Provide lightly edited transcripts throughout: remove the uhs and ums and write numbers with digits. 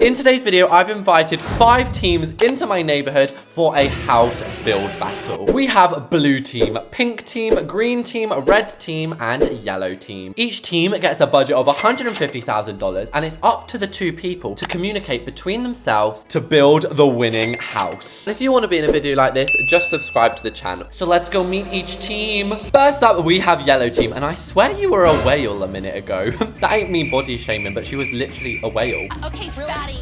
In today's video, I've invited 5 teams into my neighborhood for a house build battle. We have blue team, pink team, green team, red team, and yellow team. Each team gets a budget of $150,000, and it's up to the 2 people to communicate between themselves to build the winning house. If you want to be in a video like this, just subscribe to the channel. So let's go meet each team. First up, we have yellow team, and I swear you were a whale a minute ago. That ain't me body shaming, but she was literally a whale. Okay, fatty.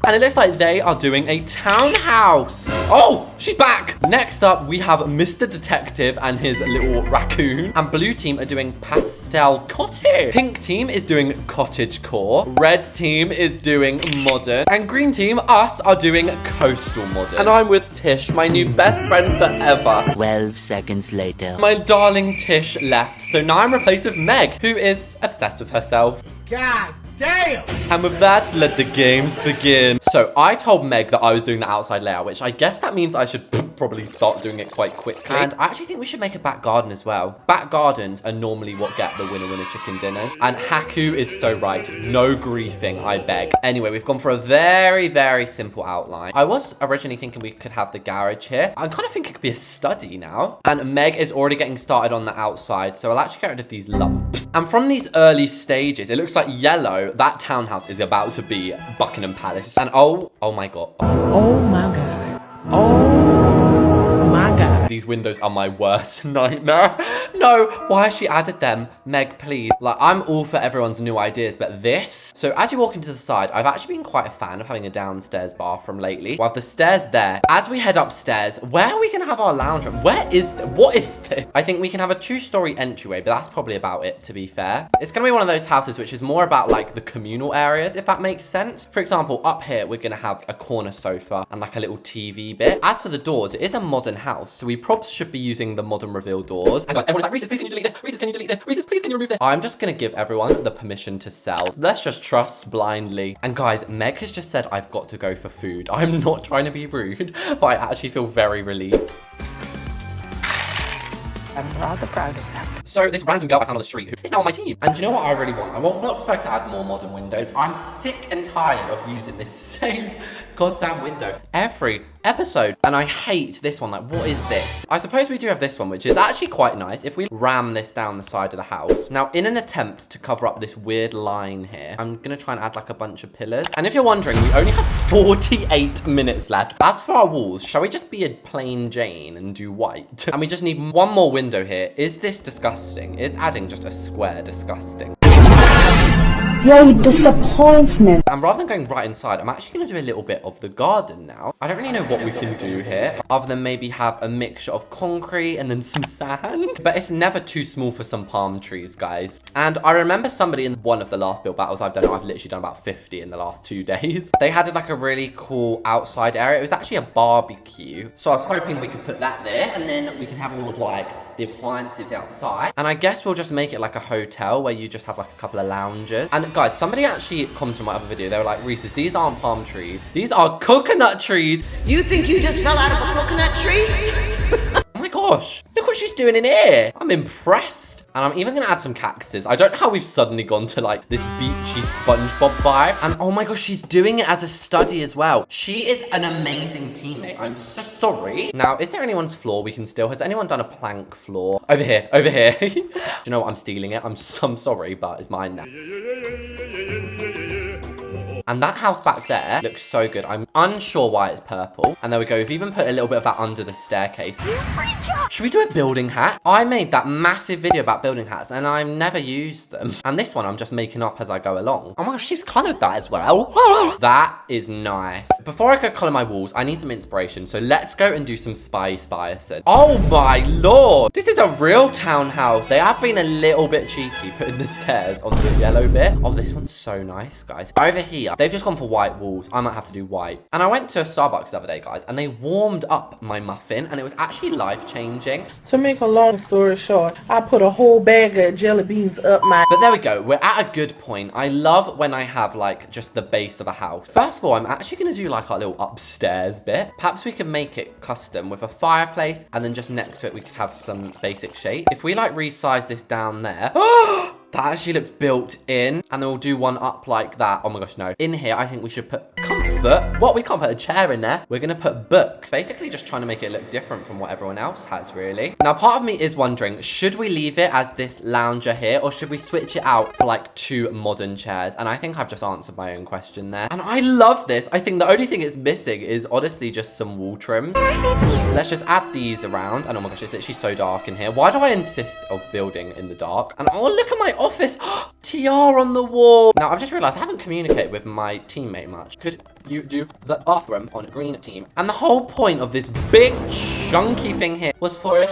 And it looks like they are doing a townhouse. Oh, she's back. Next up, we have Mr. Detective and his little raccoon. And blue team are doing pastel cottage. Pink team is doing cottage core. Red team is doing modern. And green team, us, are doing coastal modern. And I'm with Tish, my new best friend forever. 12 seconds later. My darling Tish left. So now I'm replaced with Meg, who is obsessed with herself. God damn! And with that, let the games begin. So I told Meg that I was doing the outside layout, which I guess that means I should probably start doing it quite quickly. And I actually think we should make a back garden as well. Back gardens are normally what get the winner chicken dinners. And Haku is so right. No griefing, I beg. Anyway, we've gone for a very, very simple outline. I was originally thinking we could have the garage here. I kind of think it could be a study now. And Meg is already getting started on the outside. So I'll actually get rid of these lumps. And from these early stages, it looks like yellow, that townhouse is about to be Buckingham Palace. And oh my God. Oh my God. Oh my God. These windows are my worst nightmare. No, why has she added them? Meg, please. Like, I'm all for everyone's new ideas, but this? So as you walk into the side, I've actually been quite a fan of having a downstairs bathroom lately. We'll have the stairs there. As we head upstairs, where are we gonna have our lounge room? What is this? I think we can have a 2-story entryway, but that's probably about it, to be fair. It's gonna be one of those houses which is more about like the communal areas, if that makes sense. For example, up here, we're gonna have a corner sofa and like a little TV bit. As for the doors, it is a modern house, so we probably should be using the modern reveal doors. And guys, everyone's like, Reese's, please can you delete this? Reese's, can you delete this? Reese's, please can you remove this? I'm just gonna give everyone the permission to sell. Let's just trust blindly. And guys, Meg has just said I've got to go for food. I'm not trying to be rude, but I actually feel very relieved. I'm rather proud of that. So this random girl I found on the street who is now on my team. And do you know what I really want? I want Bloxburg to add more modern windows. I'm sick and tired of using this same goddamn window every episode. And I hate this one. Like, what is this? I suppose we do have this one, which is actually quite nice if we ram this down the side of the house. Now, in an attempt to cover up this weird line here, I'm gonna try and add like a bunch of pillars. And if you're wondering, we only have 48 minutes left. As for our walls, shall we just be a plain Jane and do white? And we just need one more window here. Is this disgusting? Is adding just a square disgusting? Your disappointment. And rather than going right inside, I'm actually going to do a little bit of the garden now. I don't really know what we can do here, other than maybe have a mixture of concrete and then some sand. But it's never too small for some palm trees, guys. And I remember somebody in one of the last build battles I've done, I've literally done about 50 in the last 2 days. They had like a really cool outside area. It was actually a barbecue. So I was hoping we could put that there, and then we can have all of like the appliances outside. And I guess we'll just make it like a hotel where you just have like a couple of lounges. And guys, somebody actually commented on my other video. They were like, Reese's, these aren't palm trees. These are coconut trees. You think you just fell out of a coconut tree? Oh my gosh, look what she's doing in here. I'm impressed. And I'm even gonna add some cactuses. I don't know how we've suddenly gone to like this beachy SpongeBob vibe. And oh my gosh, she's doing it as a study as well. She is an amazing teammate. I'm so sorry. Now, is there anyone's floor we can steal? Has anyone done a plank floor? Over here, over here. Do you know what? I'm stealing it. I'm sorry, but it's mine now. And that house back there looks so good. I'm unsure why it's purple. And there we go. We've even put a little bit of that under the staircase. Should we do a building hat? I made that massive video about building hats and I've never used them. And this one I'm just making up as I go along. Oh my gosh, she's colored that as well. That is nice. Before I go color my walls, I need some inspiration. So let's go and do some spicing. Oh my Lord. This is a real townhouse. They have been a little bit cheeky putting the stairs onto the yellow bit. Oh, this one's so nice, guys. Over here, they've just gone for white walls. I might have to do white. And I went to a Starbucks the other day, guys, and they warmed up my muffin and it was actually life-changing. To make a long story short, I put a whole bag of jelly beans up my... But there we go. We're at a good point. I love when I have like just the base of a house. First of all, I'm actually going to do like our little upstairs bit. Perhaps we can make it custom with a fireplace and then just next to it, we could have some basic shade. If we like resize this down there... That actually looks built in. And then we'll do one up like that. Oh my gosh, no. In here, I think we should put comfort. What? We can't put a chair in there. We're going to put books. Basically just trying to make it look different from what everyone else has, really. Now, part of me is wondering, should we leave it as this lounger here, or should we switch it out for like 2 modern chairs? And I think I've just answered my own question there. And I love this. I think the only thing it's missing is honestly just some wall trims. Let's just add these around. And oh my gosh, it's literally so dark in here. Why do I insist of building in the dark? And oh, look at my office. TR on the wall. Now, I've just realized I haven't communicated with my teammate much. Could you do the bathroom on green team? And the whole point of this big chunky thing here was for a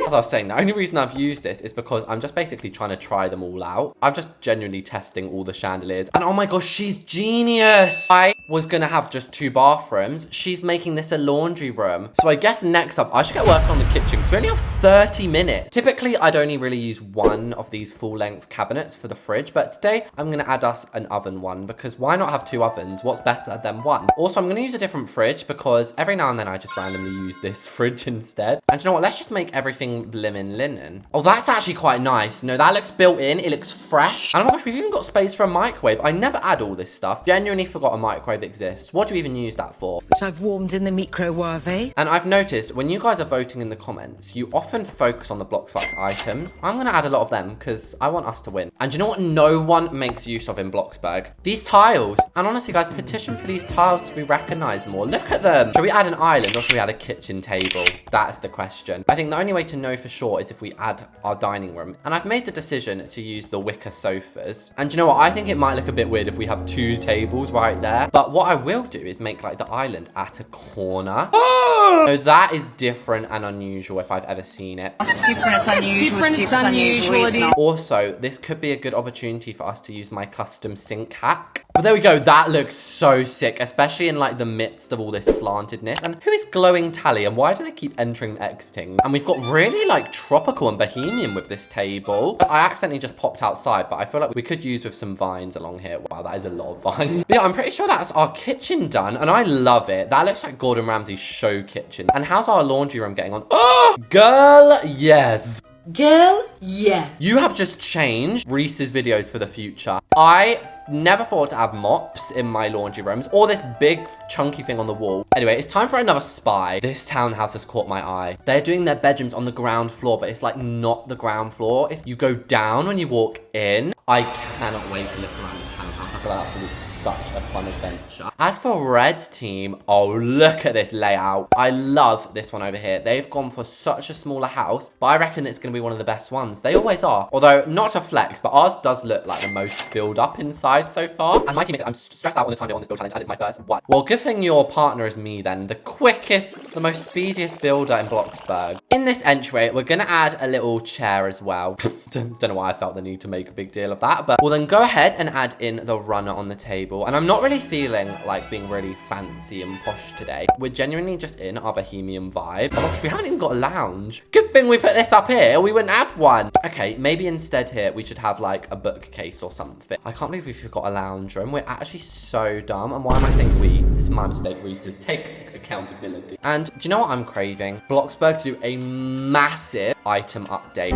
as I was saying, the only reason I've used this is because I'm just basically trying to try them all out. I'm just genuinely testing all the chandeliers. And oh my gosh, she's genius. I was gonna have just 2 bathrooms. She's making this a laundry room. So I guess next up, I should get working on the kitchen because we only have 30 minutes. Typically, I'd only really use 1 of these full-length cabinets for the fridge. But today, I'm gonna add us an oven one because why not have 2 ovens? What's better than 1? Also, I'm gonna use a different fridge because every now and then I just randomly use this fridge instead. And you know what? Let's just make everything blimmin' linen. Oh, that's actually quite nice. No, that looks built in. It looks fresh. And oh my gosh, we've even got space for a microwave. I never add all this stuff. Genuinely forgot a microwave exists. What do you even use that for? Which I've warmed in the microwave. And I've noticed when you guys are voting in the comments, you often focus on the Bloxburg items. I'm going to add a lot of them because I want us to win. And you know what no one makes use of in Bloxburg? These tiles. And honestly, guys, petition for these tiles to be recognized more. Look at them. Should we add an island or should we add a kitchen table? That's the question. I think the only way to know for sure is if we add our dining room. And I've made the decision to use the wicker sofas. And you know what? I think it might look a bit weird if we have 2 tables right there. But what I will do is make like the island at a corner. So that is different and unusual if I've ever seen it. It's different, it's unusual. Also, this could be a good opportunity for us to use my custom sink hack. But there we go. That looks so sick, especially in like the midst of all this slantedness. And who is glowing Tally and why do they keep entering and exiting? And we've got really like tropical and bohemian with this table. I accidentally just popped outside, but I feel like we could use with some vines along here. Wow, that is a lot of vines. But yeah, I'm pretty sure that's our kitchen done and I love it. That looks like Gordon Ramsay's show kitchen. And how's our laundry room getting on? Oh, girl, yes. Girl, yes. You have just changed Reese's videos for the future. I never thought to have mops in my laundry rooms or this big chunky thing on the wall. Anyway, it's time for another spy. This townhouse has caught my eye. They're doing their bedrooms on the ground floor, but it's like not the ground floor. It's you go down when you walk in. I cannot wait to look around this townhouse. I feel like that's gonna be such a fun adventure. As for Red team, oh, look at this layout. I love this one over here. They've gone for such a smaller house, but I reckon it's gonna be one of the best ones. They always are. Although, not to flex, but ours does look like the most filled up inside so far. And my team is, I'm stressed out all the time on this build challenge as it's my first one. Well, good thing your partner is me then. The quickest, the most speediest builder in Bloxburg. In this entryway, we're gonna add a little chair as well. Don't know why I felt the need to make a big deal of that, but we'll then go ahead and add in the runner on the table. And I'm not really feeling like being really fancy and posh today. We're genuinely just in our bohemian vibe. Oh, we haven't even got a lounge. Good thing we put this up here. We wouldn't have one. Okay, maybe instead here, we should have like a bookcase or something. I can't believe we've got a lounge room. We're actually so dumb. And why am I saying we? This is my mistake, Reese's. Take accountability. And do you know what I'm craving? Bloxburg to do a massive item update.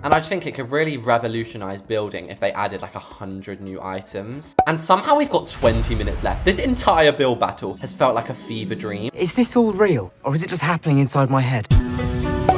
And I just think it could really revolutionize building if they added like 100 new items. And somehow we've got 20 minutes left. This entire build battle has felt like a fever dream. Is this all real? Or is it just happening inside my head?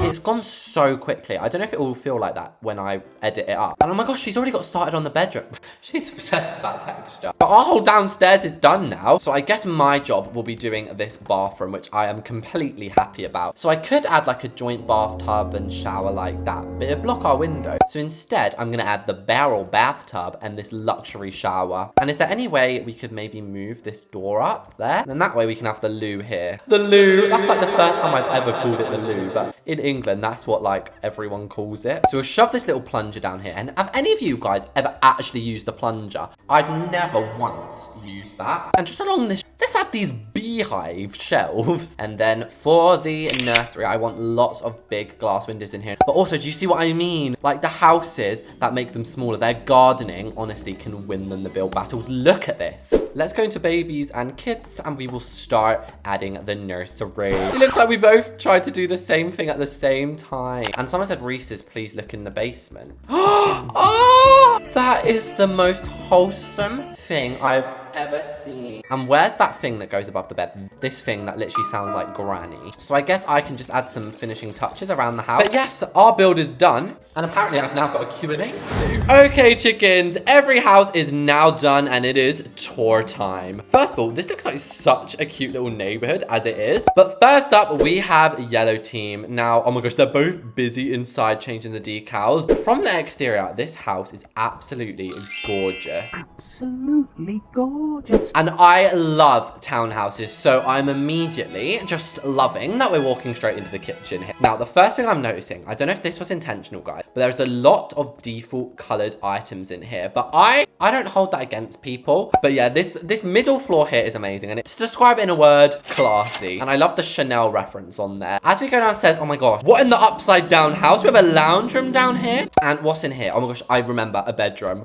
It's gone so quickly. I don't know if it will feel like that when I edit it up. And oh my gosh, she's already got started on the bedroom. She's obsessed with that texture. But our whole downstairs is done now. So I guess my job will be doing this bathroom, which I am completely happy about. So I could add like a joint bathtub and shower like that, but it'd block our window. So instead, I'm gonna add the barrel bathtub and this luxury shower. And is there any way we could maybe move this door up there? And then that way we can have the loo here. The loo, that's like the first time I've ever called it the loo, but in England, that's what like everyone calls it. So we'll shove this little plunger down here. And have any of you guys ever actually used the plunger? I've never once used that. And just along this, let's add at these beehive shelves. And then for the nursery, I want lots of big glass windows in here. But also, do you see what I mean? Like the houses that make them smaller, their gardening honestly can win them the build battles. Look at this. Let's go into babies and kids and we will start adding the nursery. It looks like we both tried to do the same thing at the same time. And someone said, Reese's, please look in the basement. Oh, that is the most wholesome thing I've ever seen. And where's that thing that goes above the bed? This thing that literally sounds like granny. So I guess I can just add some finishing touches around the house. But yes, our build is done. And apparently I've now got a Q&A to do. Okay, chickens, every house is now done and it is tour time. First of all, this looks like such a cute little neighborhood as it is. But first up, we have yellow team. Now, oh my gosh, they're both busy inside changing the decals. But from the exterior, this house is absolutely gorgeous. Absolutely gorgeous. And I love townhouses, so I'm immediately just loving that we're walking straight into the kitchen here. Now, the first thing I'm noticing, I don't know if this was intentional, guys, but there's a lot of default colored items in here, but I don't hold that against people. But yeah, this middle floor here is amazing, and to describe it in a word, classy. And I love the Chanel reference on there. As we go downstairs, oh my gosh, what in the upside down house? We have a lounge room down here. And what's in here? Oh my gosh, I remember a bedroom.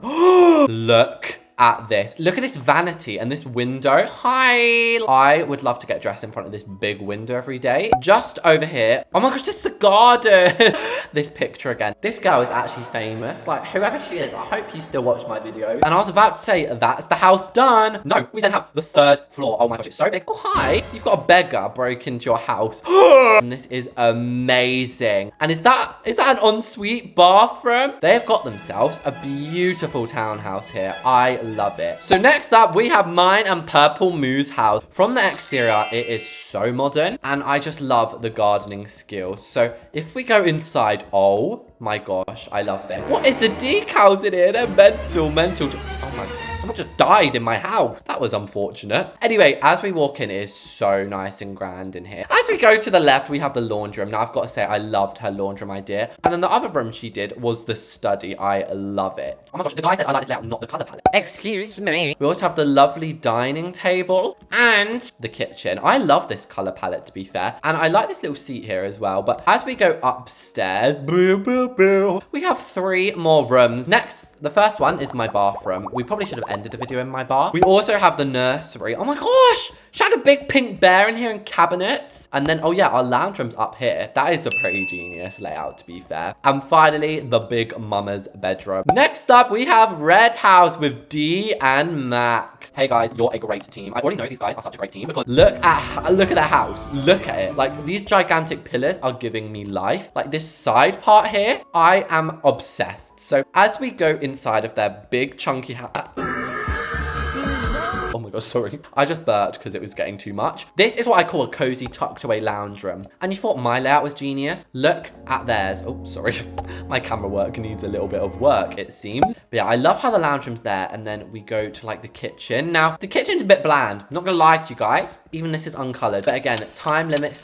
Look at this. Look at this vanity and this window. Hi. I would love to get dressed in front of this big window every day. Just over here. Oh my gosh, this is the garden. This picture again. This girl is actually famous. Like, whoever she is, I hope you still watch my video. And I was about to say, that's the house done. No, we then have the third floor. Oh my gosh, it's so big. Oh, hi. You've got a beggar break into your house. And this is amazing. And is that an ensuite bathroom? They have got themselves a beautiful townhouse here. I love it. So next up, we have mine and Purple Moo's house. From the exterior, it is so modern, and I just love the gardening skills. So if we go inside, oh my gosh, I love this. What is the decals in here? They're mental. Oh my god. Someone just died in my house. That was unfortunate. Anyway, as we walk in, it is so nice and grand in here. As we go to the left, we have the laundry room. Now, I've got to say, I loved her laundry room idea. And then the other room she did was the study. I love it. Oh my gosh, the guy said I like this layout, not the color palette. Excuse me. We also have the lovely dining table and the kitchen. I love this color palette, to be fair. And I like this little seat here as well. But as we go upstairs, we have 3 more rooms. Next, the first one is my bathroom. We probably should have ended the video in my bath. We also have the nursery. Oh my gosh, she had a big pink bear in here and cabinets. And then, oh yeah, our lounge room's up here. That is a pretty genius layout, to be fair. And finally, the big mama's bedroom. Next up, we have Red House with D and Max. Hey guys, you're a great team. I already know these guys are such a great team because look at their house. Look at it. Like, these gigantic pillars are giving me life. Like, this side part here, I am obsessed. So as we go inside of their big chunky house. Oh my god, sorry. I just burped because it was getting too much. This is what I call a cozy tucked away lounge room. And you thought my layout was genius? Look at theirs. Oh, sorry. My camera work needs a little bit of work, it seems. But yeah, I love how the lounge room's there. And then we go to like the kitchen. Now, the kitchen's a bit bland. I'm not gonna lie to you guys. Even this is uncolored. But again, time limits.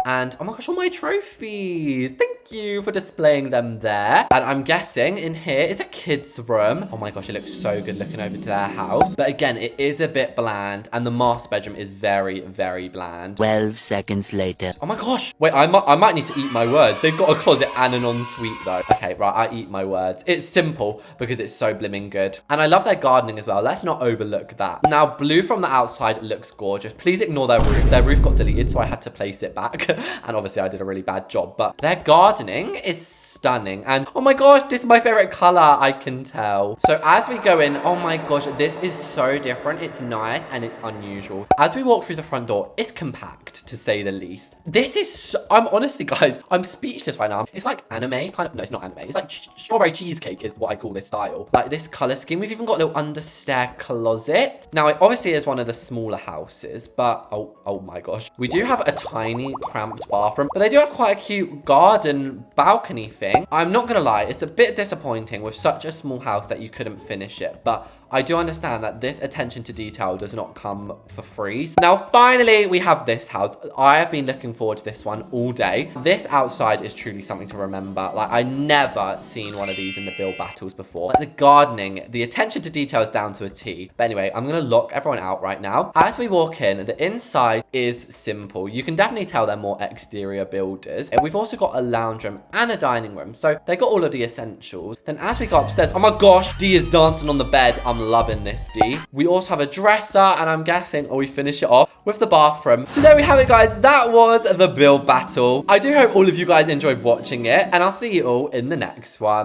And oh my gosh, all my trophies. Thank you for displaying them there. And I'm guessing in here is a kid's room. Oh my gosh, it looks so good looking over to their house. But again, it is a bit bland. And the master bedroom is very, very bland. 12 seconds later. Oh my gosh. Wait, I might need to eat my words. They've got a closet and an ensuite though. Okay, right, I eat my words. It's simple because it's so blimming good. And I love their gardening as well. Let's not overlook that. Now, blue from the outside looks gorgeous. Please ignore their roof. Their roof got deleted, so I had to place it back. And obviously, I did a really bad job. But their gardening is stunning. And oh my gosh, this is my favorite color, I can tell. So as we go in, oh my gosh, this is so different. It's nice and it's unusual. As we walk through the front door, it's compact to say the least. This is so, I'm honestly, guys, I'm speechless right now. It's like anime, kind of. No, it's not anime. It's like strawberry cheesecake is what I call this style. Like this color scheme. We've even got a little understair closet. Now, it obviously is one of the smaller houses, but oh my gosh. We do have a tiny cramped bathroom, but they do have quite a cute garden balcony thing. I'm not gonna lie, it's a bit disappointing with such a small house that you couldn't finish it, but I do understand that this attention to detail does not come for free. Now, finally, we have this house. I have been looking forward to this one all day. This outside is truly something to remember. Like, I never seen one of these in the build battles before. Like, the gardening, the attention to detail is down to a T. But anyway, I'm gonna lock everyone out right now. As we walk in, the inside is simple. You can definitely tell they're more exterior builders. And we've also got a lounge room and a dining room. So they got all of the essentials. Then as we go upstairs, oh my gosh, D is dancing on the bed. I'm loving this, D. We also have a dresser, and I'm guessing, we finish it off with the bathroom. So there we have it, guys. That was the build battle. I do hope all of you guys enjoyed watching it, and I'll see you all in the next one.